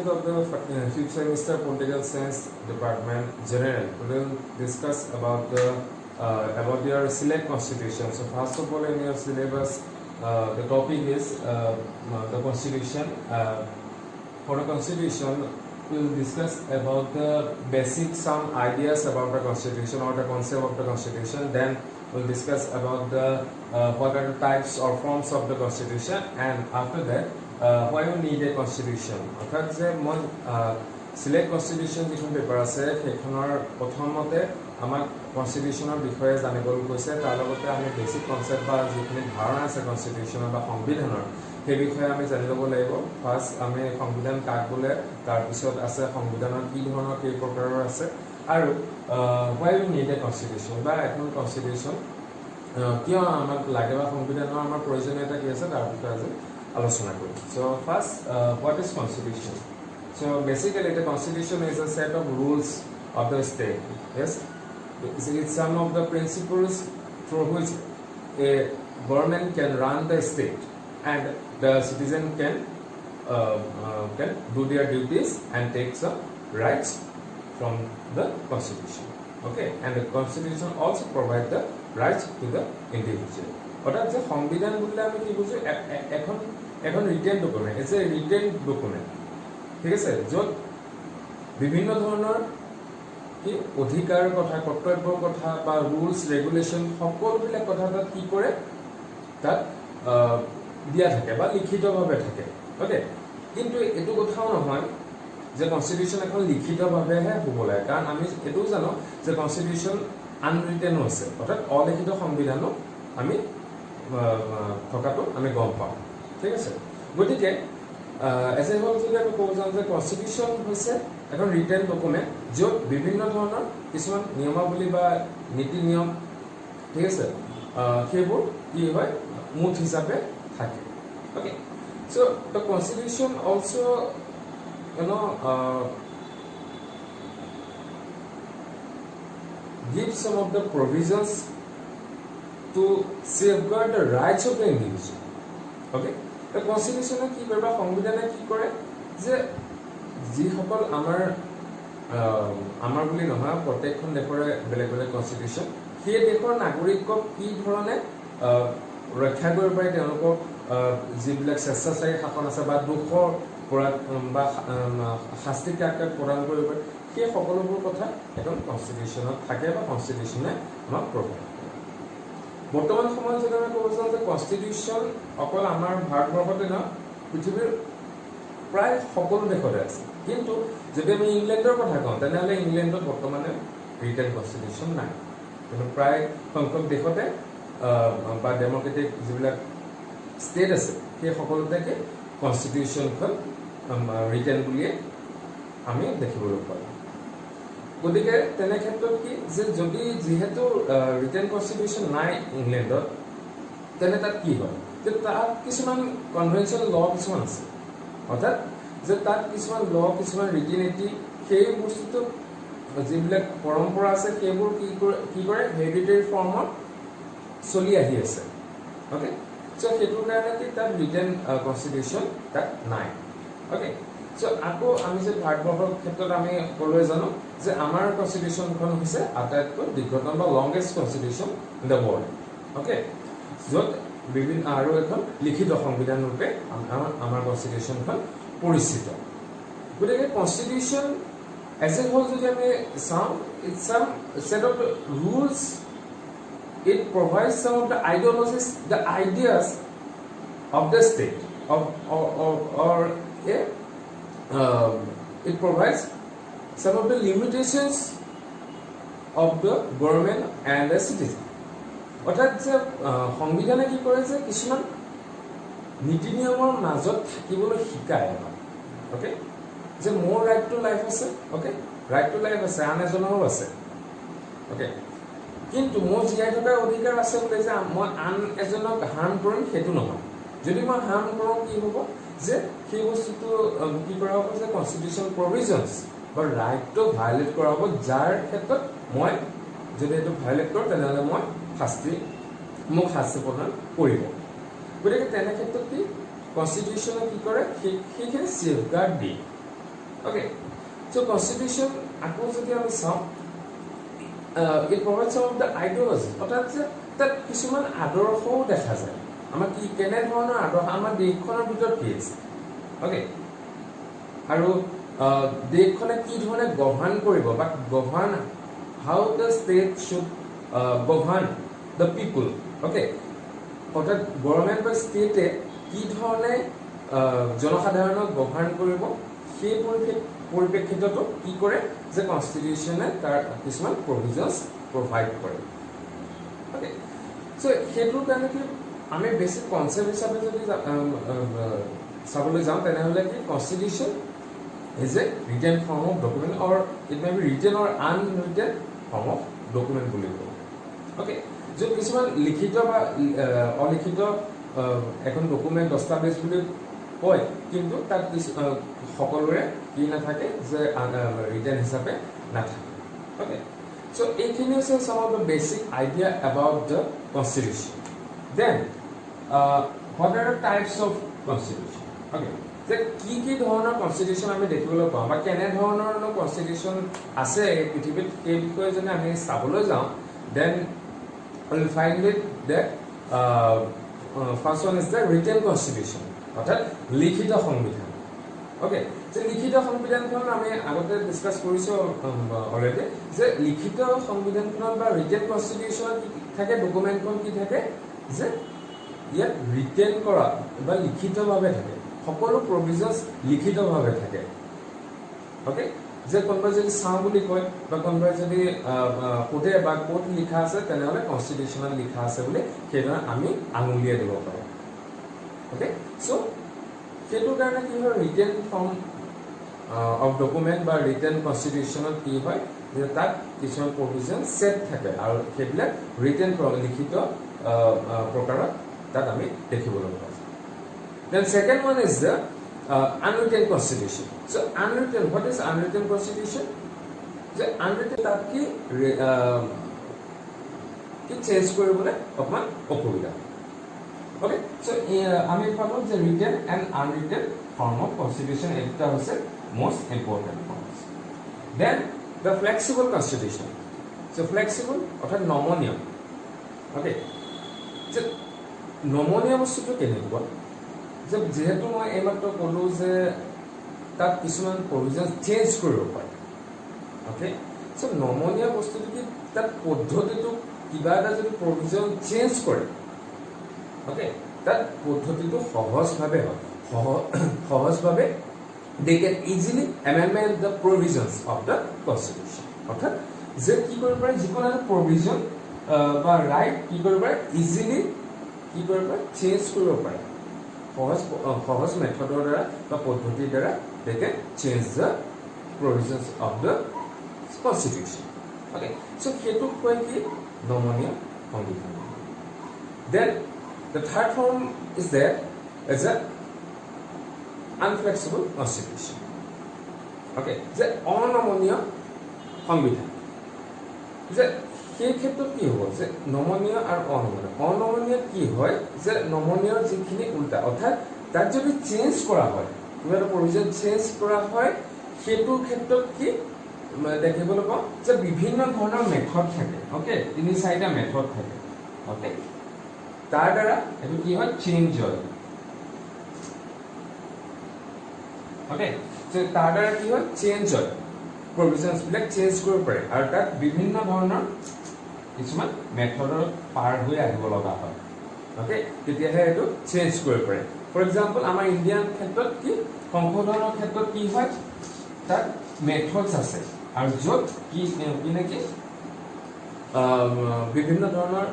Of the fifth semester political science department general, we will discuss about your select constitution. So first of all, in your syllabus, the topic is the constitution. For the constitution, we will discuss about the basic some ideas about the constitution or the concept of the constitution. Then we will discuss about the what are the types or forms of the constitution, and after that why we need a constitution. অর্থাৎ যে মই select constitution যিখন paper আছে সেইখনৰ প্ৰথমতে আমাক কনস্টিটিউশনৰ বিষয়ে জানিবলৈ কৈছে, তাৰ লগতে আমি বেসিক কনসেপ্ট বা যিখিনি ধাৰণা আছে কনস্টিটিউশনৰ বা সংবিধানৰ সেই বিষয়ে আমি জানি ল'ব লাগিব। ফাৰ্ষ্ট আমি সংবিধান কাক বোলে, তাৰপিছত আছে সংবিধানৰ কি ধৰণৰ কেই প্ৰকাৰৰ আছে, আৰু why we need a constitution বা এখন কনস্টিটিউশন কিয় আমাক লাগে বা সংবিধানৰ আমাৰ প্ৰয়োজনীয়তা কি আছে তাৰ বিষয়ে আজি আলোচনা কৰিম। So first, what is constitution? So basically the constitution is a set of rules of the state. Yes, it's some of the principles through which a government can run the state and the citizen can do their duties and take some rights from the constitution. Okay, and the constitution also provide the rights to the individual. অর্থাৎ যে সংবিধান বললে আমি কি বুঝো, এখন written document, it's a written document, ঠিক আছে, য'ত বিভিন্ন ধৰণৰ কি অধিকাৰ কথা, কৰ্তব্যৰ কথা বা ৰুলছ ৰেগুলেশ্যন সকলোবিলাক কথা তাত কি কৰে, তাত দিয়া থাকে বা লিখিতভাৱে থাকে। অ'কে, কিন্তু এইটো কথাও নহয় যে কনষ্টিটিউশ্যন এখন লিখিতভাৱেহে হ'ব লাগে, কাৰণ আমি এইটোও জানো যে কনষ্টিটিউশ্যন আনৰিটেনো আছে, অৰ্থাৎ অলিখিত সংবিধানো আমি থকাটো আমি গম পাওঁ, ঠিক আছে। গতিকে এজ এ হ'ল যদি আমি ক'ব যাওঁ যে কনষ্টিটিউশ্যন হৈছে এখন ৰিটেন ডকুমেণ্ট য'ত বিভিন্ন ধৰণৰ কিছুমান নিয়মাৱলী বা নীতি নিয়ম, ঠিক আছে, সেইবোৰ কি হয় মুঠ হিচাপে থাকে। Okay, so' the constitution also' gives some of the provisions to safeguard the rights of the individual. Okay, the constitution কি কৰে বা সংবিধানে কি কৰে যে যিসকল আমাৰ বুলি নহয় প্ৰত্যেকখন দেশৰে বেলেগ বেলেগ কনষ্টিটিউশ্যন, সেই দেশৰ নাগৰিকক কি ধৰণে ৰক্ষা কৰিব পাৰে, তেওঁলোকক যিবিলাক স্বেচ্ছাচাৰী শাসন আছে বা দুখৰ পৰা বা শাস্তি কাক প্ৰদান কৰিব পাৰে, সেই সকলোবোৰ কথা এখন কনষ্টিটিউশ্যনত থাকে বা কনষ্টিটিউশ্যনে আমাক প্ৰভাৱ। বৰ্তমান সময়ত যদি আমি ক'ব যাওঁ যে কনষ্টিটিউশ্যন অকল আমাৰ ভাৰতবৰ্ষতে নহয়, পৃথিৱীৰ প্ৰায় সকলো দেশতে আছে। কিন্তু যদি আমি ইংলেণ্ডৰ কথা কওঁ তেনেহ'লে ইংলেণ্ডত বৰ্তমানে ৰিটেন কনষ্টিটিউশ্যন নাই, কিন্তু প্ৰায় সংখ্যক দেশতে বা ডেম'ক্ৰেটিক যিবিলাক ষ্টেট আছে সেই সকলোতে কনষ্টিটিউশ্যনখন ৰিটেন বুলিয়ে আমি দেখিবলৈ পাওঁ। গতিকে তেনে ক্ষেত্ৰত কি যে যদি যিহেতু ৰিটেন কনষ্টিটিউশ্যন নাই ইংলেণ্ডত, তেনে তাত কি হয় যে তাত কিছুমান কনভেনশ্যন ল কিছুমান আছে, অৰ্থাৎ যে তাত কিছুমান ল কিছুমান ৰীতি নীতি সেই বস্তুটো যিবিলাক পৰম্পৰা আছে সেইবোৰ কি কৰে হেৰিটেৰী ফৰ্মত চলি আহি আছে। অ'কে, চ' সেইটোৰ কাৰণে কি তাত ৰিটেন কনষ্টিটিউশ্যন তাত নাই। অ'কে, চ' আকৌ আমি যে ভাৰতবৰ্ষৰ ক্ষেত্ৰত আমি সকলোৱে জানো যে আমাৰ কনষ্টিটিউশ্যনখন হৈছে আটাইতকৈ দীৰ্ঘতম বা longest constitution in the world. Okay, য'ত বিভিন্ন আৰু এখন লিখিত সংবিধান ৰূপে আমাৰ কনষ্টিটিউশ্যনখন পৰিচিত। গতিকে কনষ্টিটিউশ্যন এজ এ হ'ল যদি আমি চাওঁ, it's some set of rules, it provides some of the ideologies, the ideas of the state, it provides some of the limitations of the government and the citizen. অৰ্থাৎ যে সংবিধানে কি কৰে যে কিছুমান নীতি নিয়মৰ মাজত থাকিবলৈ শিকায় আমাক। অ'কে, যে মোৰ ৰাইট টু লাইফ আছে, অ'কে, ৰাইট টু লাইফ আছে, আন এজনৰো আছে। অ'কে, কিন্তু মোৰ জীয়াই থকাৰ অধিকাৰ আছে বোলে যে মই আন এজনক হাৰ্ম কৰিম সেইটো নহয়। যদি মই হাৰ্ম কৰোঁ কি হ'ব যে সেই বস্তুটো কি কৰা হ'ব যে কনষ্টিটিউশ্যন প্ৰভিজনছ বা ৰাইটটো ভায়লেট কৰা হ'ব, যাৰ ক্ষেত্ৰত মই যদি এইটো ভায়লেট কৰোঁ তেনেহ'লে মোক শাস্তি প্ৰদান কৰিব। গতিকে তেনে ক্ষেত্ৰত কি কনষ্টিটিউশ্যনে কি কৰে সেইখিনি চেফগাৰ্ড দিয়ে। Okay, so constitution আকৌ যদি আমি চাওঁ it provides some of the ideology অৰ্থাৎ যে তাত কিছুমান আদৰ্শও দেখা যায় আমাৰ কি কেনে ধৰণৰ আদৰ্শ আমাৰ দেশখনৰ ভিতৰত কি আছে অকে আৰু দেশখনে কি ধৰণে গভৰ্ণ কৰিব বা govern how the state should govern the people okay অৰ্থাৎ গভৰ্ণমেণ্ট বা ষ্টেটে কি ধৰণে জনসাধাৰণক গভৰ্ণ কৰিব সেই পৰিপ্ৰেক্ষিতটো কি কৰে যে কনষ্টিটিউচনে তাৰ কিছুমান প্ৰভিজনছ প্ৰভাইড কৰে অকে সো সেইটোৰ কাৰণে কি আমি বেছিক কনচেপ্ট হিচাপে যদি চাবলৈ যাওঁ তেনেহ'লে কি constitution is a written form of document or it may be written or unwritten form of document বুলি কয় okay য'ত কিছুমান লিখিত বা অলিখিত এখন ডকুমেণ্ট দস্তাবেজ বুলি কয় কিন্তু তাত সকলোৰে কি নাথাকে যে ৰিটেন হিচাপে নাথাকে okay so এইখিনি হৈছে some of the basic idea about the constitution then what are the types of constitution okay যে কি কি ধৰণৰ কনষ্টিটিউচন আমি দেখিবলৈ পাওঁ বা কেনে ধৰণৰ কনষ্টিটিউচন আছে পৃথিৱীত এই বিষয়ে যদি আমি চাবলৈ যাওঁ then we'll find it that first one is the written constitution অৰ্থাৎ লিখিত সংবিধান okay যে লিখিত সংবিধানখন আমি আগতে ডিসকাস কৰিছো অলৰেডি যে লিখিত সংবিধানখন বা written constitution কি থাকে ডকুমেণ্টখন কি থাকে যে ইয়াত ৰিটেন কৰা বা লিখিতভাৱে থাকে সকলো প্ৰভিজনছ লিখিতভাৱে থাকে okay যে কোনোবাই যদি চাওঁ বুলি কয় বা কোনোবাই যদি কোটে বা কোট লিখা আছে তেনেহ'লে কনষ্টিটিউচনত লিখা আছে বুলি সেইদৰে আমি আঙুলিয়াই দিব পাৰোঁ okay so সেইটো কাৰণে কি হয় ৰিটেন ফৰ্ম অফ ডকুমেণ্ট বা ৰিটেন কনষ্টিটিউচনত কি হয় যে তাত কিছুমান প্ৰভিজন ছেট থাকে আৰু সেইবিলাক ৰিটেন লিখিত প্ৰকাৰত তাত আমি দেখিবলৈ পাওঁ then second one is the unwritten constitution so unwritten what is unwritten constitution the unwritten that ki change koribole okman okhubida okay so ami palo je written and unwritten form of constitution eta hoise most important forms then the flexible constitution so flexible orthat nomoniya okay so nomoniya bostuto kenekwa যেহেতু মই এইমাত্ৰ ক'লো যে তাত কিছুমান provision change কৰিব পাৰে okay so' নমনীয়া বস্তুটো কি তাত পদ্ধতিটো কিবা এটা যদি প্ৰভিজন চেঞ্জ কৰে অ'কে তাত পদ্ধতিটো সহজভাৱে হয় সহজভাৱে they can easily amend the provisions of the constitution অৰ্থাৎ যে কি কৰিব পাৰে যিকোনো এটা প্ৰভিজন বা ৰাইট কি কৰিব পাৰে ইজিলি কি কৰিব পাৰে চেঞ্জ কৰিব পাৰে সহজ মেথডৰ দ্বাৰা বা পদ্ধতিৰ দ্বাৰা they can change the provisions of the constitution okay so সেইটো কয় কি নমনীয় সংবিধান then the third form is there as a unflexible constitution okay যে অনমনীয় সংবিধান যে সেই ক্ষেত্ৰত কি হ'ব যে নমনীয় আৰু অনমনীয় কি হয় যে নমনীয়ৰ যিখিনি উল্টা অৰ্থাৎ তাত যদি চেঞ্জ কৰা হয় কিবা এটা প্ৰভিজন চেঞ্জ কৰা হয় সেইটো ক্ষেত্ৰত কি দেখিবলৈ পাওঁ যে বিভিন্ন ধৰণৰ মেথড থাকে অ'কে 3-4টা মেথড থাকে অ'কে তাৰ দ্বাৰা এইটো কি হয় চেঞ্জ হয় অ'কে তাৰ দ্বাৰা কি হয় চেঞ্জ হয় প্ৰভিজনছবিলাক চেঞ্জ কৰিব পাৰে আৰু তাত বিভিন্ন ধৰণৰ কিছুমান মেথডৰ পাৰ হৈ আহিব লগা হয় অ'কে তেতিয়াহে এইটো চেঞ্জ কৰিব পাৰে ফৰ এক্সাম্পল আমাৰ ইণ্ডিয়ান ক্ষেত্ৰত কি সংশোধনৰ ক্ষেত্ৰত কি হয় তাত মেথডছ আছে আৰু য'ত কি নেকি বিভিন্ন ধৰণৰ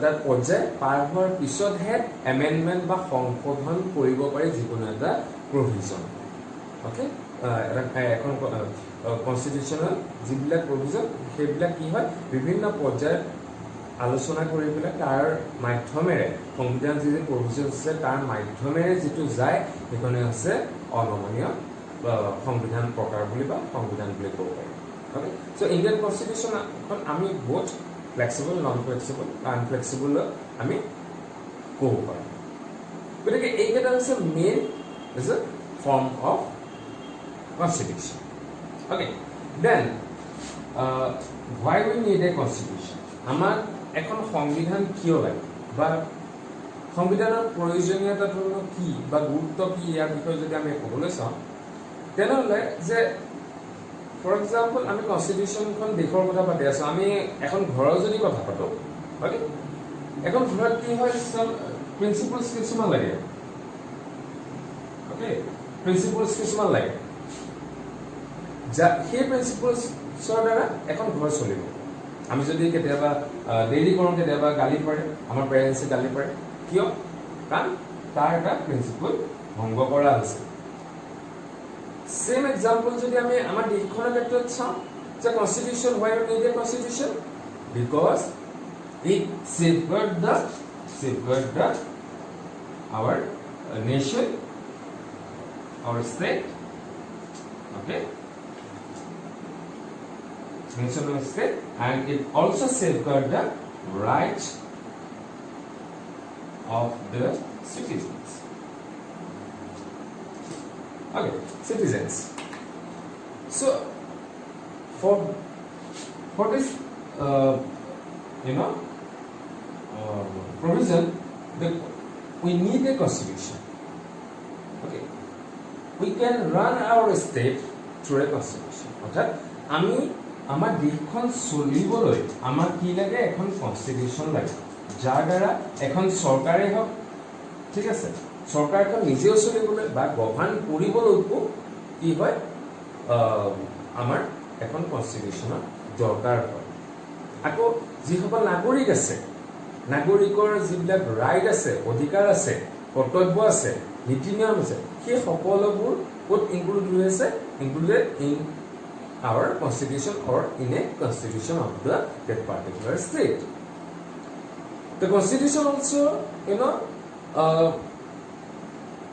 তাত পৰ্যায় পাৰ হোৱাৰ পিছতহে এমেণ্ডমেণ্ট বা সংশোধন কৰিব পাৰি যিকোনো এটা প্ৰভিজন অ'কে এখন কনষ্টিটিউচনেল যিবিলাক প্ৰভিজন সেইবিলাক কি হয় বিভিন্ন পৰ্যায়ত আলোচনা কৰি পেলাই তাৰ মাধ্যমেৰে সংবিধান যি প্ৰভিজন আছে তাৰ মাধ্যমেৰে যিটো যায় সেইখনে হৈছে অনমনীয় সংবিধান প্ৰকাৰ বুলি বা সংবিধান বুলি ক'ব পাৰি অ'কে চ' ইণ্ডিয়ান কনষ্টিটিউচনখন আমি বহুত ফ্লেক্সিবল নন ফ্লেক্সিবল আনফ্লেক্সিবল আমি ক'ব পাৰোঁ গতিকে এইকেইটা হৈছে main is a form of constitution. Okay, then why we need a constitution? আমাক এখন সংবিধান কিয় লাগে বা সংবিধানৰ প্ৰয়োজনীয়তাটো কি বা গুৰুত্ব কি ইয়াৰ বিষয়ে যদি আমি ক'বলৈ চাওঁ তেনেহ'লে যে ফৰ এক্সাম্পল আমি কনষ্টিটিউশ্যনখন দেশৰ কথা পাতি আছোঁ আমি এখন ঘৰৰ যদি কথা পাতোঁ অ'কে এখন ঘৰত কি হয় প্ৰিন্সিপলছ কিছুমান লাগে অ'কে প্ৰিন্সিপলছ কিছুমান লাগে সেই প্ৰিন্সিপলছৰ দ্বাৰা এখন ঘৰ চলিব আমি যদি কেতিয়াবা ডেইলি কৰোঁ কেতিয়াবা গালি পাৰে আমাৰ পেৰেণ্টছে গালি পাৰে কিয় কাৰণ তাৰ এটা প্ৰিন্সিপল ভংগ কৰা হৈছে সেম এক্সাম্পল যদি আমি আমাৰ দেশখনৰ ক্ষেত্ৰত চাওঁ যে constitution why we need a constitution because it safeguard the our nation our state okay nation or state and it also safeguard the rights of the citizens. Okay, citizens. So for this provision we need a constitution. Okay, we can run our state through a constitution. অর্থাৎ আমি আমাৰ দেশখন চলিবলৈ আমাৰ কি লাগে এখন constitution লাগে যাৰ দ্বাৰা এখন চৰকাৰে হওক ঠিক আছে চৰকাৰখন নিজেও চলিবলৈ বা গভৰ্ণ কৰিবলৈকো কি হয় আমাৰ এখন কনষ্টিটিউশ্যনৰ দৰকাৰ হয় আকৌ যিসকল নাগৰিক আছে নাগৰিকৰ যিবিলাক ৰাইট আছে অধিকাৰ আছে কৰ্তব্য আছে নীতি নিয়ম আছে সেই সকলোবোৰ ক'ত ইনক্লুড হৈ আছে included in our constitution or in a constitution of that particular state. The constitution also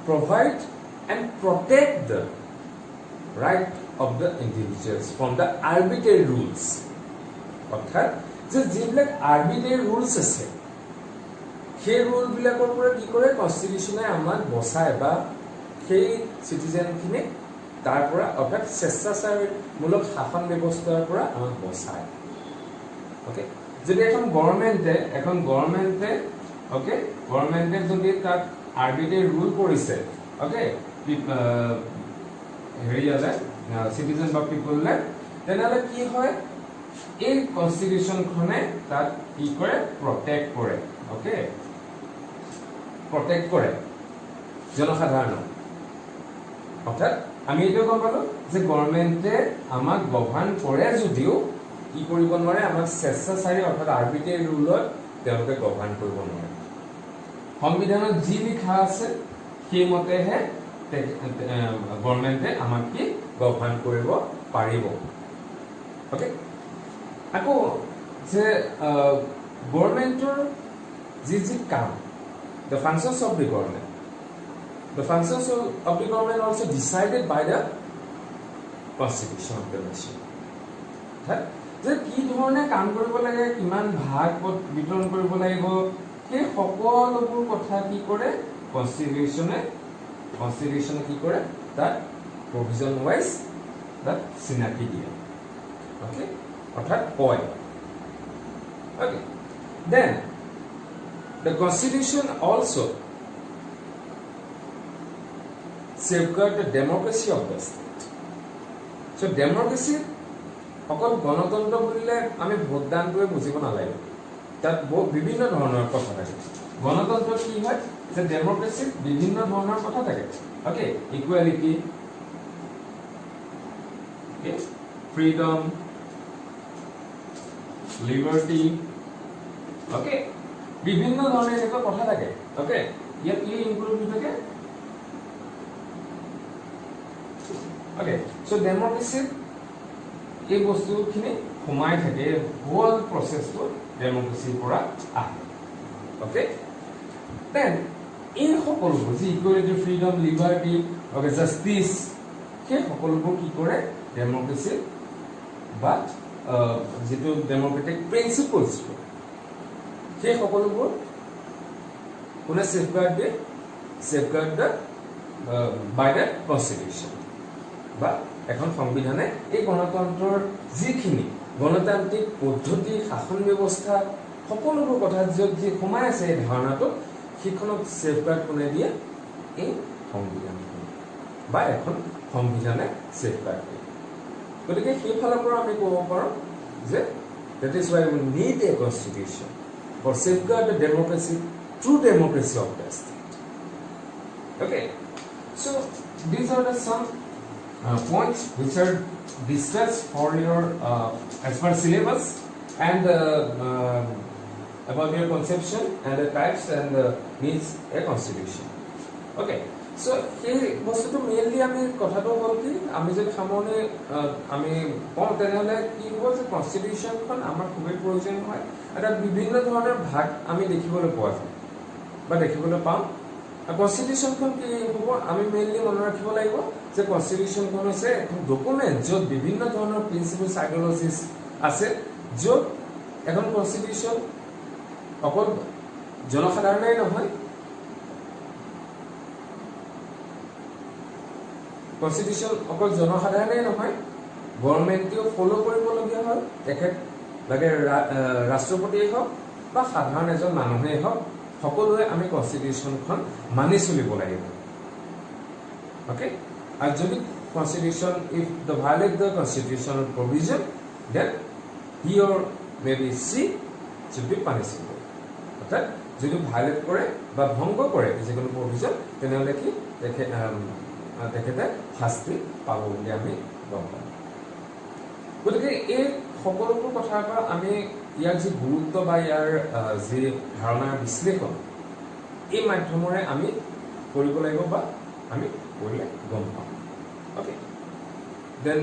provide and protect the right of the individuals from the arbitrary rules. অর্থাৎ যে যিবিলাক arbitrary rules আছে সেই rule বিলাকৰ পৰা কি কৰে কনষ্টিটিউচনে আমাক বচায় বা সেই সিটিজেনখিনিক তাৰ পৰা অৰ্থাৎ স্বেচ্ছাচাৰীমূলক শাসন ব্যৱস্থাৰ পৰা আমাক বচায় অ'কে যদি এখন গভৰ্ণমেণ্টে যদি তাত আৰ্বিট্ৰেৰী ৰুল কৰিছে অ'কে হেৰিয়ালে চিটিজেন বা পিপললে তেনেহ'লে কি হয় এই কনষ্টিটিউশ্যনখনে তাত কি কৰে প্ৰটেক্ট কৰে অ'কে প্ৰটেক্ট কৰে জনসাধাৰণক অৰ্থাৎ আমি এইটো গম পালো যে গভৰ্ণমেণ্টে আমাক গভৰ্ণ কৰে যদিও কি কৰিব নোৱাৰে আমাক স্বেচ্ছাচাৰী অৰ্থাৎ আৰ্বিট্ৰেৰী ৰুলত তেওঁলোকে গভৰ্ণ কৰিব নোৱাৰে সংবিধানত যি লিখা আছে সেইমতেহে গভৰ্ণমেণ্টে আমাক কি গভৰ্ণ কৰিব পাৰিব অ'কে আকৌ যে গভৰ্ণমেণ্টৰ যি কাম the functions of the government The functions of the government also decided by the constitution of the nation. যে কি ধৰণে কাম কৰিব লাগে কিমান ভাগ বিতৰণ কৰিব লাগিব সেই সকলোবোৰ কথা কি কৰে কনষ্টিটিউচনে কি কৰে তাত প্ৰভিজন ৱাইজ তাত চিনাকি দিয়ে অ'কে অৰ্থাৎ কয় okay then the constitution also safeguard the democracy of the state. So democracy অকল গণতন্ত্ৰ বুলিলে আমি ভোটদানটোৱে বুজিব নালাগে তাত বিভিন্ন ধৰণৰ কথা থাকে গণতন্ত্ৰ কি হয় যে ডেমক্ৰেচিত বিভিন্ন ধৰণৰ কথা থাকে okay equality freedom liberty okay বিভিন্ন ধৰণৰ এনেকুৱা কথা থাকে অ'কে ইয়াত কি ইনক্লুড হৈ থাকে Okay, so democracy এই বস্তুখিনি সোমাই থাকে হোল প্ৰচেছটো ডেমক্ৰেচিৰ পৰা আহে অ'কে দেন এই সকলোবোৰ যি equality freedom liberty okay justice সেই সকলোবোৰ কি কৰে ডেমক্ৰেচি বা যিটো ডেমক্ৰেটিক প্ৰিন্সিপলছ সেই সকলোবোৰ কোনে ছেফগাৰ্ড দিয়ে ছেফগাৰ্ড বাই দ্য কনষ্টিটিউশ্যন বা এখন সংবিধানে এই গণতন্ত্ৰৰ যিখিনি গণতান্ত্ৰিক পদ্ধতি শাসন ব্যৱস্থা সকলোবোৰ কথা য'ত যি সোমাই আছে এই ধাৰণাটো সেইখনক চেফগাৰ্ড কোনে দিয়ে এই সংবিধানখন বা এখন সংবিধানে চেফগাৰ্ড দিয়ে গতিকে সেইফালৰ পৰা আমি ক'ব পাৰোঁ যে that is why we need a constitution for safeguard the democracy, true democracy of the state. Okay, so these are the some points which are discussed for your as per syllabus and about your conception and the types and needs a constitution. Okay, so এই বস্তুটো mainly আমি কথাটো হ'ল কি আমি যদি সামৰণি আমি কওঁ তেনেহ'লে কি হ'ব যে কনষ্টিটিউশ্যনখন আমাৰ খুবেই প্ৰয়োজন হয় এটা বিভিন্ন ধৰণৰ ভাগ আমি দেখিবলৈ পোৱা যায় বা দেখিবলৈ পাওঁ কনষ্টিটিউশ্যনখন কি হ'ব আমি মেইনলি মনত ৰাখিব লাগিব যে কনষ্টিটিউশ্যনখন হৈছে এখন ডকুমেণ্ট য'ত বিভিন্ন ধৰণৰ প্ৰিন্সিপলছ আইডিঅলজিজ আছে য'ত এখন কনষ্টিটিউশ্যন অকল জনসাধাৰণেই নহয় কনষ্টিটিউশ্যন অকল জনসাধাৰণেই নহয় গভৰ্ণমেণ্টেও ফ'ল' কৰিবলগীয়া হয় তেখেত লাগে ৰাষ্ট্ৰপতিয়েই হওক বা সাধাৰণ এজন মানুহেই হওক সকলোৱে আমি কনষ্টিটিউশ্যনখন মানি চলিব লাগিব অ'কে আৰু যদি constitution if the violate the constitutional provision then he or may be she should be punishable অৰ্থাৎ যদি ভায়োলেট কৰে বা ভংগ কৰে যিকোনো প্ৰভিজন তেনেহ'লে কি তেখেতে শাস্তি পাব বুলি আমি গম পাওঁ গতিকে এই সকলোবোৰ কথাৰ পৰা আমি ইয়াৰ যি গুৰুত্ব বা ইয়াৰ যি ধাৰণাৰ বিশ্লেষণ এই মাধ্যমেৰে আমি কৰিব লাগিব বা আমি কৰিলে গম পাম অ'কে